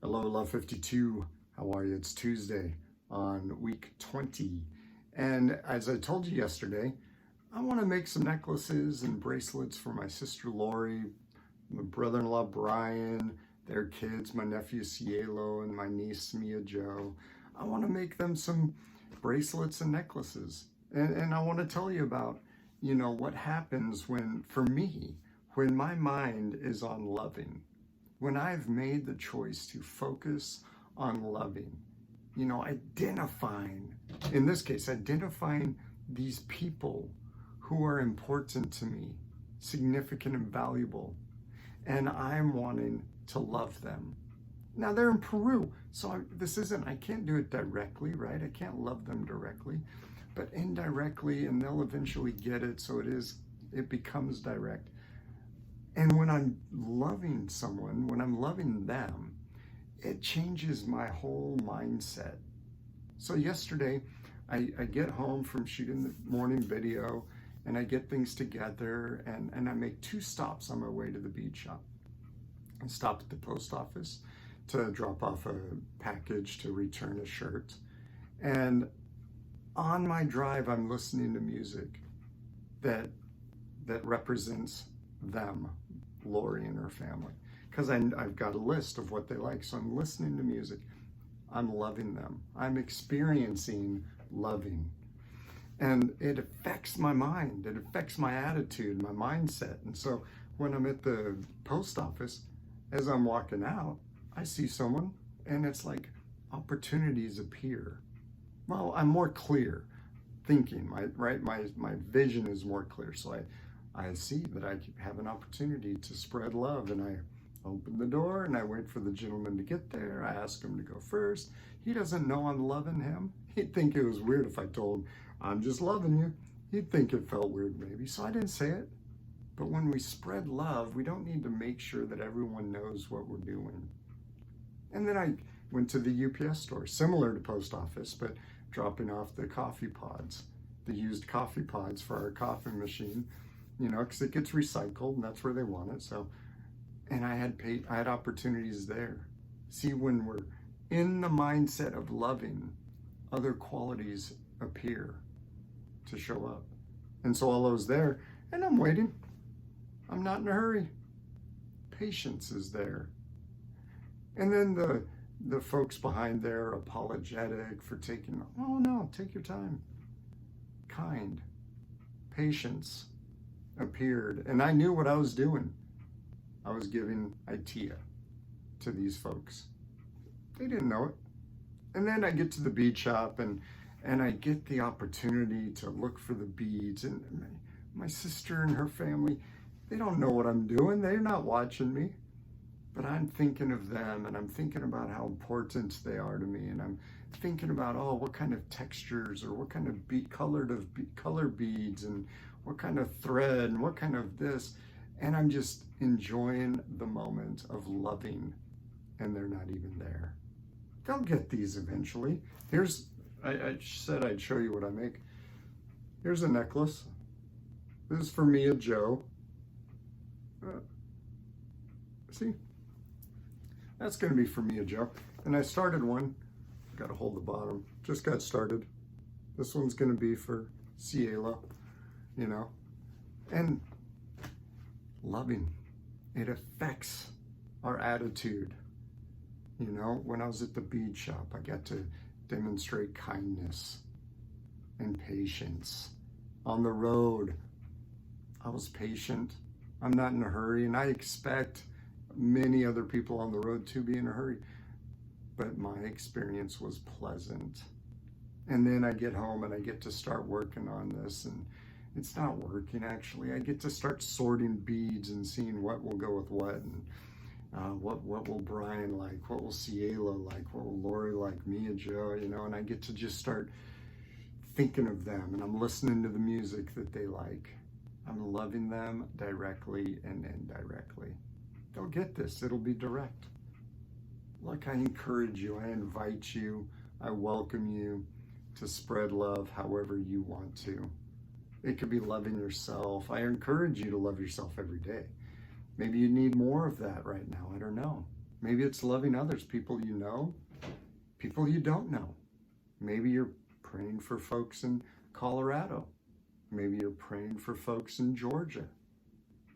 Hello, Love 52. How are you? It's Tuesday on week 20. And as I told you yesterday, I want to make some necklaces and bracelets for my sister Lori, my brother-in-law Brian, their kids, my nephew Cielo, and my niece Mia Jo. I want to make them some bracelets and necklaces. And I want to tell you about, what happens for me, when my mind is on loving. When I've made the choice to focus on loving, identifying these people who are important to me, significant and valuable, and I'm wanting to love them. Now they're in Peru, so I can't do it directly, right? I can't love them directly, but indirectly, and they'll eventually get it, so it becomes direct. And when I'm loving someone, when I'm loving them, it changes my whole mindset. So yesterday, I get home from shooting the morning video, and I get things together, and I make 2 stops on my way to the bead shop. I stopped at the post office to drop off a package to return a shirt. And on my drive, I'm listening to music that represents them, Lori and her family, because I've got a list of what they like. So I'm listening to music. I'm loving them. I'm experiencing loving. And it affects my mind. It affects my attitude, my mindset. And so when I'm at the post office, as I'm walking out, I see someone, and it's like opportunities appear. Well, I'm more clear thinking, my vision is more clear. So I see that I have an opportunity to spread love, and I open the door and I wait for the gentleman to get there. I ask him to go first. He doesn't know I'm loving him. He'd think it was weird if I told him, I'm just loving you. He'd think it felt weird maybe, so I didn't say it. But when we spread love, we don't need to make sure that everyone knows what we're doing. And then I went to the UPS store, similar to post office, but dropping off the coffee pods, the used coffee pods for our coffee machine, because it gets recycled and that's where they want it. So, and I had opportunities there. See, when we're in the mindset of loving, other qualities appear to show up. And so all those there, and I'm waiting. I'm not in a hurry. Patience is there. And then the folks behind there, apologetic for taking, oh no, take your time. Kind. Patience appeared, and I knew what I was doing. I was giving ITEA to these folks. They didn't know it. And then I get to the bead shop, and I get the opportunity to look for the beads, and my sister and her family, they don't know what I'm doing. They're not watching me, but I'm thinking of them, and I'm thinking about how important they are to me, and I'm thinking about, what kind of textures, or what kind of color beads, and what kind of thread, and what kind of this, and I'm just enjoying the moment of loving, and they're not even there. They'll get these eventually. I said I'd show you what I make. Here's a necklace. This is for Mia Jo. See? That's going to be for Mia Jo. And I started one. Got to hold the bottom. Just got started. This one's going to be for Cielo, And loving. It affects our attitude. When I was at the bead shop, I got to demonstrate kindness and patience. On the road, I was patient. I'm not in a hurry, and I expect many other people on the road to be in a hurry, but my experience was pleasant. And then I get home and I get to start working on this, and it's not working actually. I get to start sorting beads and seeing what will go with what, and what will Brian like, what will Cielo like, what will Lori like, Mia Jo, and I get to just start thinking of them, and I'm listening to the music that they like. I'm loving them directly and indirectly. They'll get this, it'll be direct. Look, I encourage you, I invite you, I welcome you to spread love however you want to. It could be loving yourself. I encourage you to love yourself every day. Maybe you need more of that right now, I don't know. Maybe it's loving others, people you know, people you don't know. Maybe you're praying for folks in Colorado. Maybe you're praying for folks in Georgia.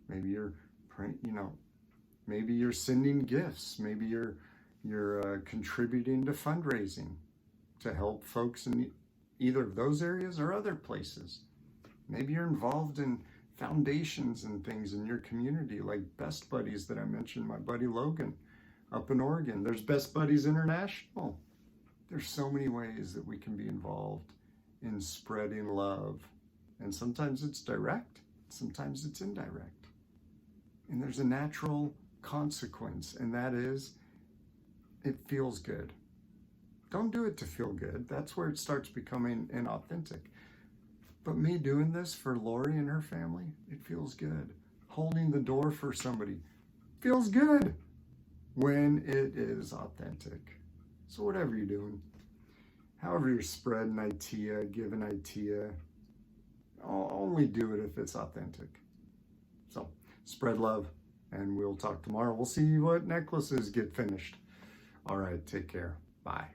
Maybe you're praying, maybe you're sending gifts. Maybe you're contributing to fundraising to help folks in either of those areas or other places. Maybe you're involved in foundations and things in your community, like Best Buddies that I mentioned, my buddy Logan up in Oregon. There's Best Buddies International. There's so many ways that we can be involved in spreading love. And sometimes it's direct, sometimes it's indirect. And there's a natural consequence, and that is it feels good. Don't do it to feel good. That's where it starts becoming inauthentic. But me doing this for Lori and her family, it feels good. Holding the door for somebody feels good when it is authentic. So whatever you're doing, however you're spreading ITEA, giving ITEA, only do it if it's authentic. So spread love, and we'll talk tomorrow. We'll see what necklaces get finished. All right, take care. Bye.